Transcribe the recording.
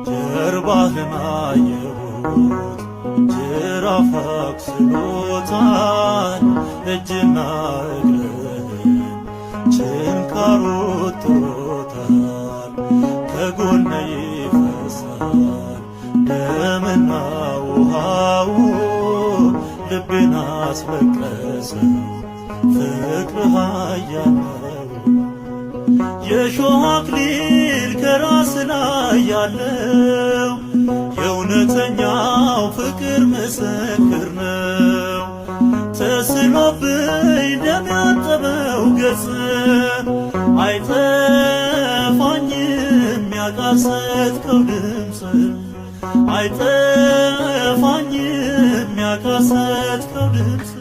ጀርባህን አየሁት ጅራፍ አክስሎታል፣ እጅና እግርህን ችንካር ወጥሮታል። ከጎነ ይፈሳል ደምና ውሃው፣ ልቤን አስለቀሰው ፍቅርህ ኃያል ነው። የሾህ አክሊል ከራስ ላይ ያለው የእውነተኛው ፍቅር ምስክር ነው። ተስሎብኝ ደም ያጠበው ገጽ አይጠፋኝም ያቃሰትከው ድምፅ፣ አይጠፋኝም ያቃሰትከው ድምፅ